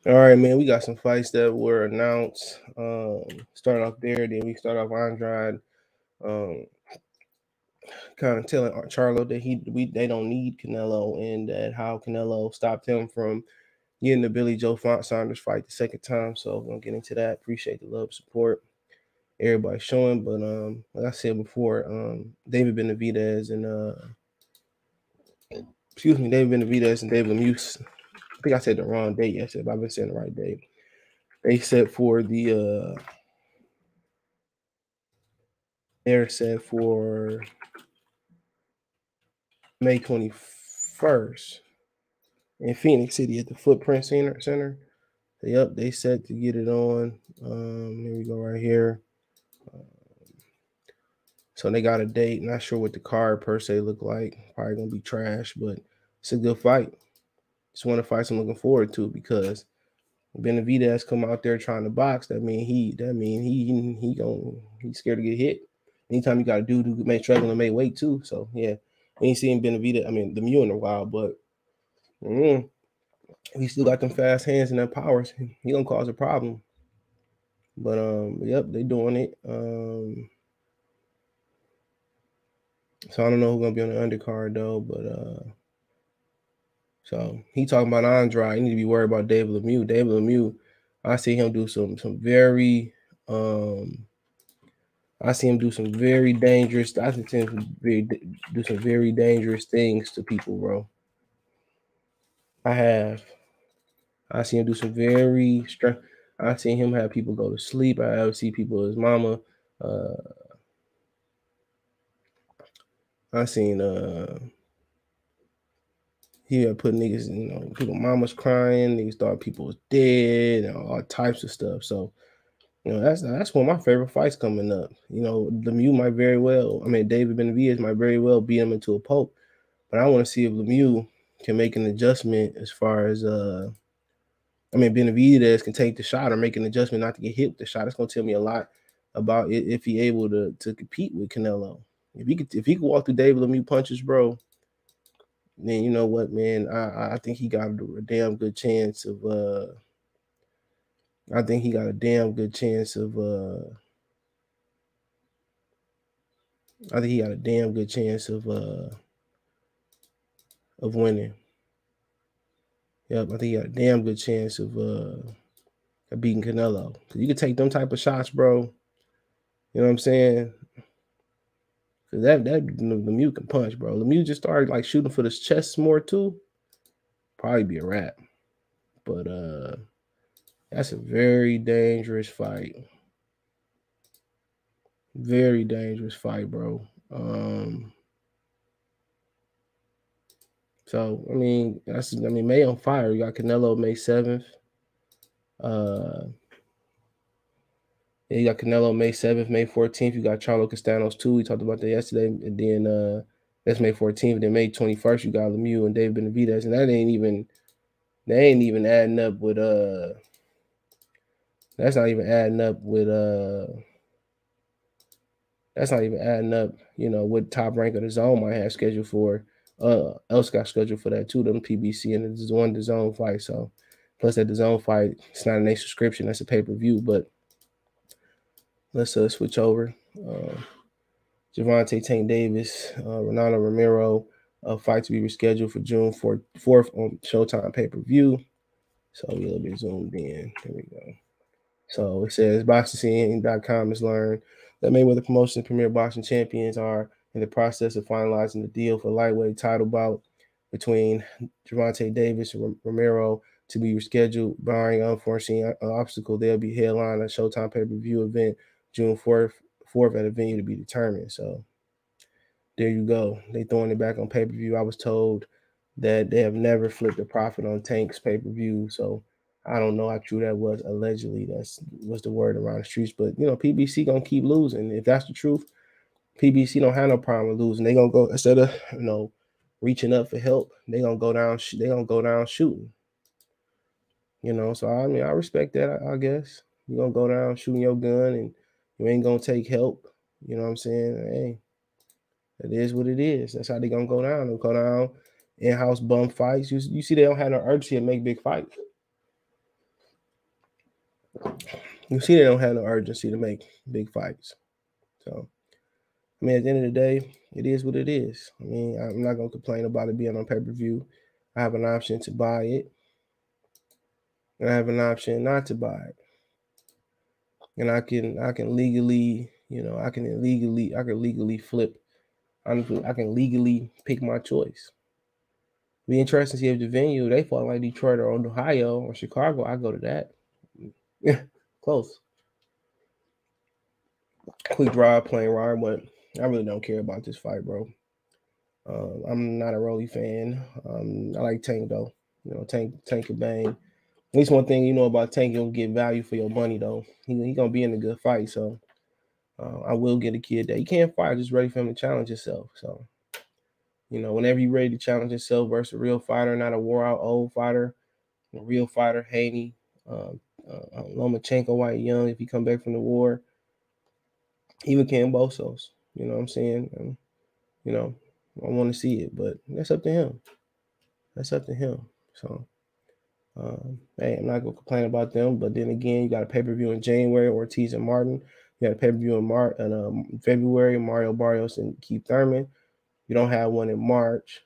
All right, man. We got some fights that were announced. Start off there, then we start off Andrade. Um, kind of telling Charlo that they don't need Canelo, and that how Canelo stopped him from getting the Billy Joe Saunders fight the second time. So we're gonna get into that. Appreciate the love, support, everybody showing. But like I said before, David Benavidez and David Benavidez and David Lemieux. I think I said the wrong date yesterday, but I've been saying the right date. They set for the they're set for May 21st in Phoenix City at the Footprint Center. Yep, they set to get it on. Here we go right here. So they got a date. Not sure what the card per se look like. Probably gonna be trash, but it's a good fight. It's one of the fights I'm looking forward to because Benavidez come out there trying to box. He's scared to get hit. Anytime you got a dude who may struggle and may weight too. So yeah, we ain't seen Benavidez. Lemieux in a while, but he still got them fast hands and that powers. He gonna cause a problem. But yep, they doing it. So I don't know who's gonna be on the undercard though, but so he talking about Andrade. You need to be worried about David Lemieux. David Lemieux, I see him do some very I see him do some very dangerous. I see him do some very dangerous things to people, bro. I see him do some very strong. I seen him have people go to sleep. I ever see people, his mama. I seen he had put niggas, people mamas crying, niggas thought people was dead and all types of stuff. So, that's one of my favorite fights coming up. Lemieux might very well, David Benavidez might very well beat him into a pulp. But I want to see if Lemieux can make an adjustment as far as Benavidez can take the shot or make an adjustment not to get hit with the shot. That's gonna tell me a lot about if he able to compete with Canelo. If he could walk through David Lemieux punches, bro, then you know what, man. I think he got a damn good chance of. I think he got a damn good chance of. I think he got a damn good chance of winning. Yep, I think he got a damn good chance of beating Canelo. Cause you can take them type of shots, bro. You know what I'm saying? Cause that Lemieux can punch, bro. Lemieux just started like shooting for his chest more too. Probably be a wrap. But that's a very dangerous fight. Very dangerous fight, bro. So May on fire. You got Canelo May 7th. You got Canelo May 7th, May 14th. You got Charlo Castanos too. We talked about that yesterday. And then that's May 14th. Then May 21st, you got Lemieux and David Benavidez. And they ain't even adding up with that's not even adding up with what Top Rank of the Zone might have scheduled for. Else got scheduled for that too, them PBC and the one the Zone fight. So plus that the Zone fight, it's not a subscription, that's a pay-per-view. But let's switch over. Gervonta Tank Davis, Ronaldo Romero, fight to be rescheduled for June 4th on Showtime pay-per-view. So we a little bit zoomed in. There we go. So it says BoxingScene.com has learned that Mayweather Promotions Premier Boxing Champions are in the process of finalizing the deal for lightweight title bout between Gervonta Davis and Romero to be rescheduled, barring unforeseen obstacle. They'll be headlining a Showtime pay-per-view event June 4th at a venue to be determined. So there you go. They throwing it back on pay-per-view. I was told that they have never flipped a profit on Tank's pay-per-view. So I don't know how true that was. Allegedly, was the word around the streets. But PBC gonna keep losing. If that's the truth, PBC don't have no problem with losing. They gonna go instead of reaching up for help. They gonna go down. They gonna go down shooting. So I respect that. I guess you gonna go down shooting your gun, and you ain't gonna take help. You know what I'm saying? Hey, it is what it is. That's how they gonna go down. They'll go down in-house bum fights. You see, they don't have no urgency to make big fights. You see, they don't have no urgency to make big fights. So, I mean, at the end of the day, it is what it is. I mean, I'm not gonna complain about it being on pay-per-view. I have an option to buy it, and I have an option not to buy it. And I can legally, you know, I can legally flip. I can legally pick my choice. Be interesting to see if the venue they fought like Detroit or Ohio or Chicago. I go to that. Yeah, close. Quick drive, plane ride, but I really don't care about this fight, bro. I'm not a Rollie fan. I like Tank though. You know, Tank can bang. At least one thing you know about Tank, you'll get value for your money though. He gonna be in a good fight, so I will get a kid that he can't fight. Just ready for him to challenge himself. So you know, whenever you're ready to challenge yourself versus a real fighter, not a wore out old fighter, a real fighter, Haney, Lomachenko, White Young, if he come back from the war, even Cambosos. You know what I'm saying? You know, I want to see it, but that's up to him. That's up to him. So, hey, I'm not gonna complain about them. But then again, you got a pay-per-view in January, Ortiz and Martin. You got a pay-per-view in February, Mario Barrios and Keith Thurman. You don't have one in March.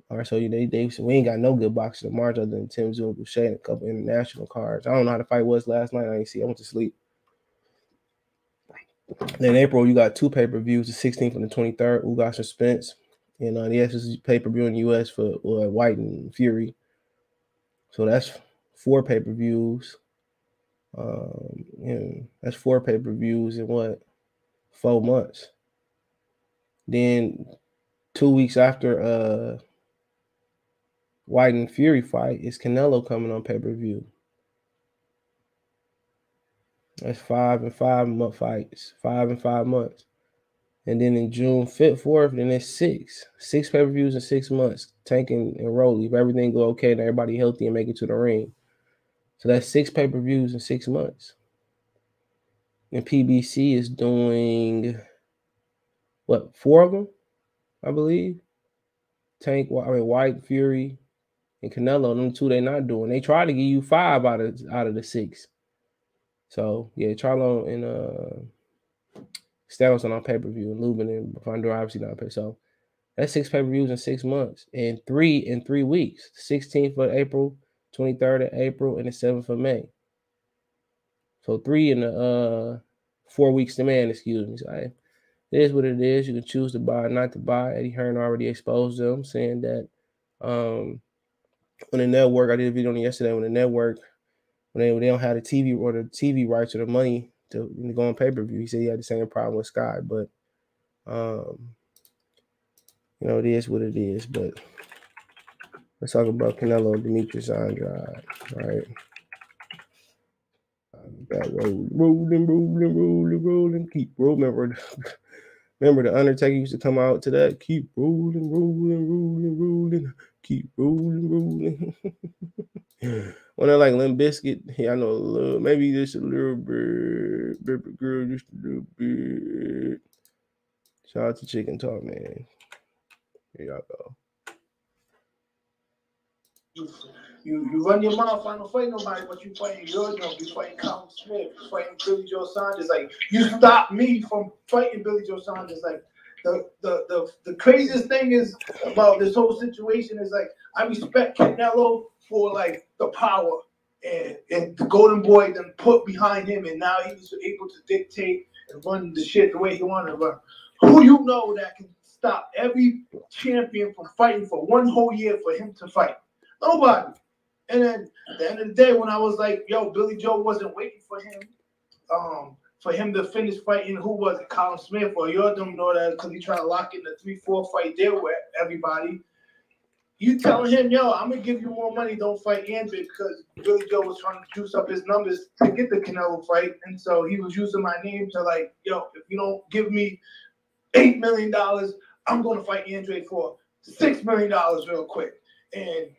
All right, so we ain't got no good boxers in March other than Tim Zoom, Boucher, and a couple international cards. I don't know how the fight was last night. I didn't see. I went to sleep. Then in April, you got two pay-per-views, the 16th and the 23rd, Ugas and Spence. And the SSG pay-per-view in the U.S. for White and Fury. So that's 4 pay-per-views. That's 4 pay-per-views in what? 4 months. Then 2 weeks after White and Fury fight, is Canelo coming on pay-per-view. That's 5 and 5 month fights. 5 and 5 months. And then in June 5th, 4th, then it's 6 pay-per-views in 6 months. Tank and Rollie. If everything go okay and everybody healthy and make it to the ring. So that's 6 pay-per-views in 6 months. And PBC is doing what, 4 of them, I believe. White, Fury, and Canelo. Them 2 they not doing. They try to give you 5 out of the 6. So yeah, Charlo and Styles on pay-per-view, and Lubin and Fondor obviously not pay. So that's 6 pay-per-views in 6 months, and 3 in 3 weeks. 16th of April, 23rd of April, and the 7th of May. So 3 in the 4 weeks to man, excuse me. So it is what it is. You can choose to buy or not to buy. Eddie Hearn already exposed them, saying that when the network, I did a video on it yesterday, when the network, when they don't have the TV or the TV rights or the money to go on pay-per-view, he said he had the same problem with Sky, but you know, it is what it is. But let's talk about Canelo and Demetrius Andrade, right? Got rolling, keep rolling. Remember the Undertaker used to come out to that, keep rolling, keep rolling. When I like Limp Bizkit, yeah, I know a little, maybe just a little bit, baby girl, just a little bit. Shout out to Chicken Talk, man. Here y'all go. You run your mouth, I don't fight nobody, but you fighting Georgia, you fighting Colin Smith, you fighting Billy Joe Saunders. Like, you stop me from fighting Billy Joe Saunders. Like, the craziest thing is about this whole situation is, like, I respect Canelo for, like, the power and the Golden Boy then put behind him, and now he's able to dictate and run the shit the way he wanted to run. Who you know that can stop every champion from fighting for 1 whole year for him to fight? Nobody. And then at the end of the day, when I was like, yo, Billy Joe wasn't waiting for him to finish fighting, who was it, Colin Smith or Yordam, because he tried to lock in the 3-4 fight deal with everybody. You telling him, yo, I'm going to give you more money, don't fight Andrade, because Billy Joe was trying to juice up his numbers to get the Canelo fight. And so he was using my name to, like, yo, if you don't give me $8 million, I'm going to fight Andrade for $6 million real quick. And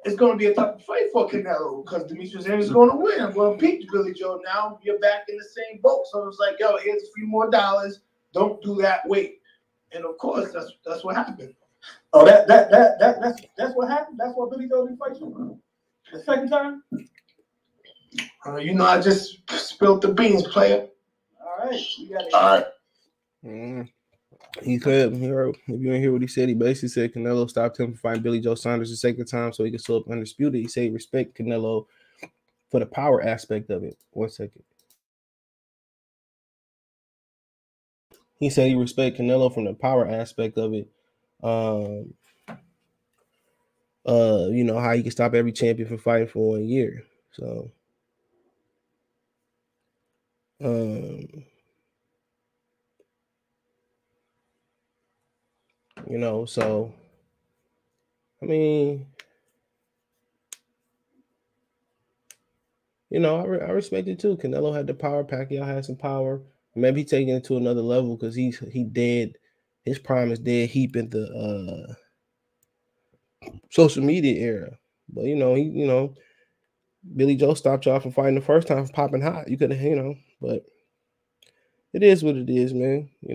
it's going to be a tough fight for Canelo because Demetrius is going to win. I'm going to impeach Billy Joe. Now you're back in the same boat. So it's like, yo, here's a few more dollars. Don't do that. Wait. And of course, that's what happened. Oh, that's what happened. That's why Billy Joe didn't fight you the second time. You know, I just spilled the beans, player. All right, you got it. All right. He said, if you didn't hear what he said, he basically said Canelo stopped him from fighting Billy Joe Saunders the second time so he could still up undisputed. He said he respect Canelo for the power aspect of it. 1 second. He said he respect Canelo from the power aspect of it. You know, how he can stop every champion from fighting for 1 year. So, you know, so, I mean, you know, I respect it too. Canelo had the power. Pacquiao had some power. Maybe taking it to another level because he dead. His prime is dead. Heap in the social media era. But you know, Billy Joe stopped y'all from fighting the first time from popping hot. You could have, but it is what it is, man. He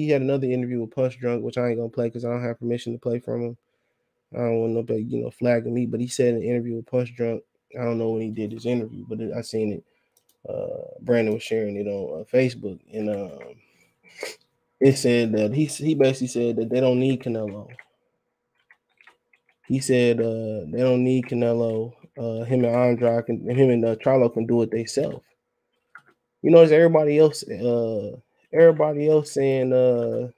had another interview with Punch Drunk, which I ain't gonna play because I don't have permission to play from him. I don't want nobody, flagging me. But he said in an interview with Punch Drunk, I don't know when he did his interview, but I seen it. Brandon was sharing it on Facebook, and it said that he basically said that they don't need Canelo. He said they don't need Canelo. Him and Andrade and him and Charlo can do it themselves. You know, everybody else saying that,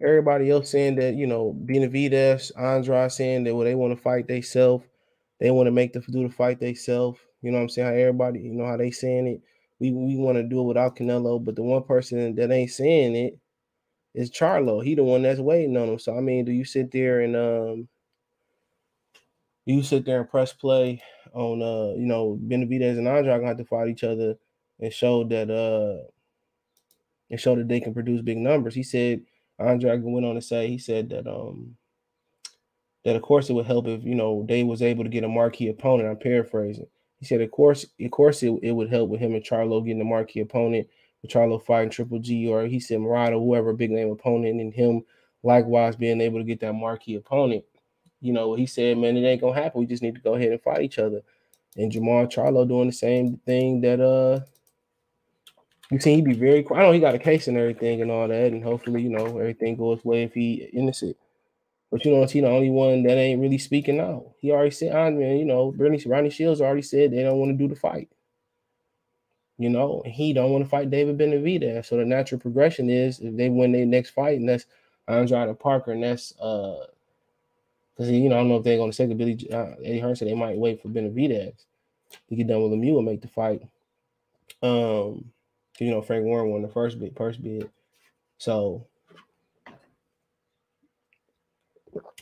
Benavidez, Andrade saying that they want to fight themselves. They want to do the fight themselves. You know what I'm saying? How everybody, how they saying it. We want to do it without Canelo, but the one person that ain't saying it is Charlo. He the one that's waiting on him. So I mean, do you sit there and press play on Benavidez and Andrade gonna have to fight each other and show that they can produce big numbers? He said Andrade went on to say he said that of course it would help if they was able to get a marquee opponent. I'm paraphrasing. He said of course it would help with him and Charlo getting a marquee opponent, with Charlo fighting Triple G, or he said Murata, whoever, big name opponent, and him likewise being able to get that marquee opponent. He said, man, it ain't gonna happen. We just need to go ahead and fight each other. And Jamal Charlo doing the same thing that you seen. He be very quiet. I know he got a case and everything and all that, and hopefully everything goes well if he innocent. But he the only one that ain't really speaking out. He already said, Ronnie Shields already said they don't want to do the fight. And he don't want to fight David Benavidez. So the natural progression is if they win their next fight, and that's Andrade Parker, and that's because I don't know if they're going to say that Eddie Hearn said they might wait for Benavidez to get done with Lemieux and make the fight. Frank Warren won the first bid. So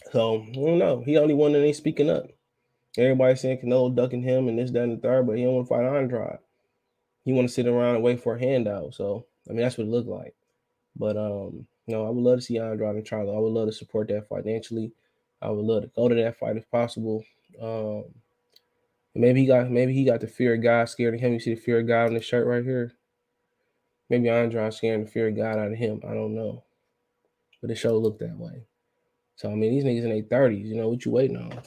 I don't know. He only one that ain't speaking up. Everybody's saying Canelo ducking him and this, that, and the third, but he don't want to fight Andrade. He want to sit around and wait for a handout. So I mean, that's what it looked like. But I would love to see Andrade and Charlo. I would love to support that financially. I would love to go to that fight if possible. Maybe he got the fear of God scared of him. You see the fear of God on the shirt right here. Maybe Andrade scaring the fear of God out of him. I don't know, but the show looked that way. So I mean, these niggas in their 30s. What you waiting on?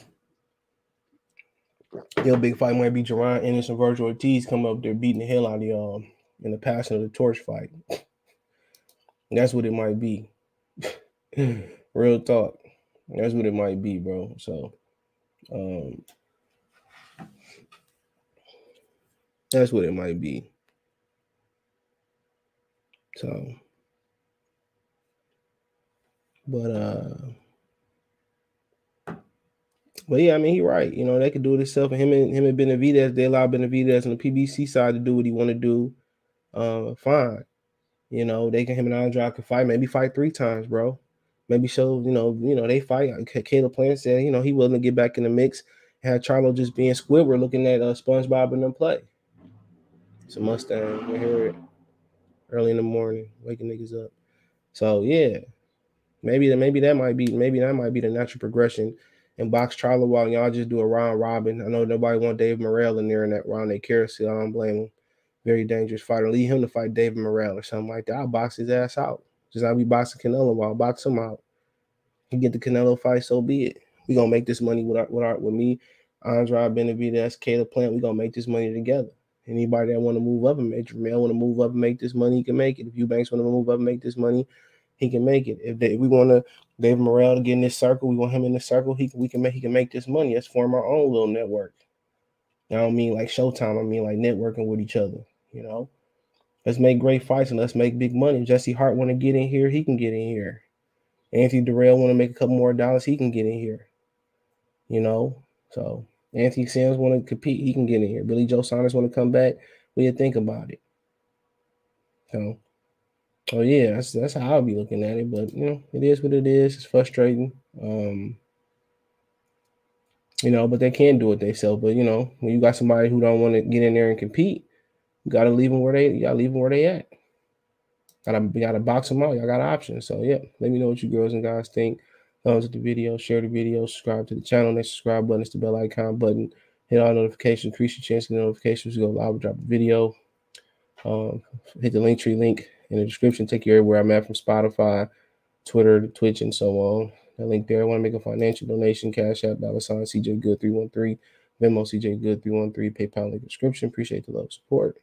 Your big fight might be Jerron Ennis and Virgil Ortiz coming up there beating the hell out of y'all in the Passion of the Torch fight. That's what it might be. Real talk. That's what it might be, bro. So, that's what it might be. So, but yeah, I mean, he right. They could do it themselves. And him and Benavidez, they allow Benavidez on the PBC side to do what he want to do. Fine. Him and Andrade could fight, maybe fight 3 times, bro. Maybe show, they fight. Caleb Plant said, he willing to get back in the mix. Had Charlo just being Squidward looking at SpongeBob and them play. It's a Mustang. We hear it early in the morning, waking niggas up. So yeah, maybe that might be the natural progression. And box Charlo while y'all just do a round robin. I know nobody want Dave Morrell in there in that round. They carousel. I don't blame him. Very dangerous fighter. Leave him to fight David Morrell or something like that. I'll box his ass out. Just like we boxing Canelo, while box him out. He get the Canelo fight, so be it. We gonna make this money with me Andrade, Benavidez, Caleb Plant, we're gonna make this money together. Anybody that want to move up and make Jamel want to move up and make this money, he can make it. If Eubanks want to move up and make this money, he can make it. If we want to David Morrell to get in this circle, we want him in this circle, he can make this money. Let's form our own little network. I don't mean like Showtime, I mean like networking with each other, you know. Let's make great fights and let's make big money. If Jesse Hart want to get in here, he can get in here. Anthony Durrell want to make a couple more dollars, he can get in here. You know, so Anthony Sims want to compete, he can get in here. Billy Joe Saunders want to come back, what do you think about it? So, oh yeah, that's how I'll be looking at it. But you know, it is what it is. It's frustrating. You know, but they can do it themselves. But you know, when you got somebody who don't want to get in there and compete, you gotta leave them where they at. Gotta box them out. Y'all got options. So yeah, let me know what you girls and guys think. Thumbs up the video, share the video, subscribe to the channel. Next subscribe button is the bell icon button. Hit all notifications, increase your chance to get notifications. Go live, drop a video. Hit the Linktree link in the description. Take you everywhere I'm at, from Spotify, Twitter, Twitch, and so on. The link there. I want to make a financial donation. Cash App, $CJ Good 313, Venmo CJ Good 313, PayPal link description. Appreciate the love, support.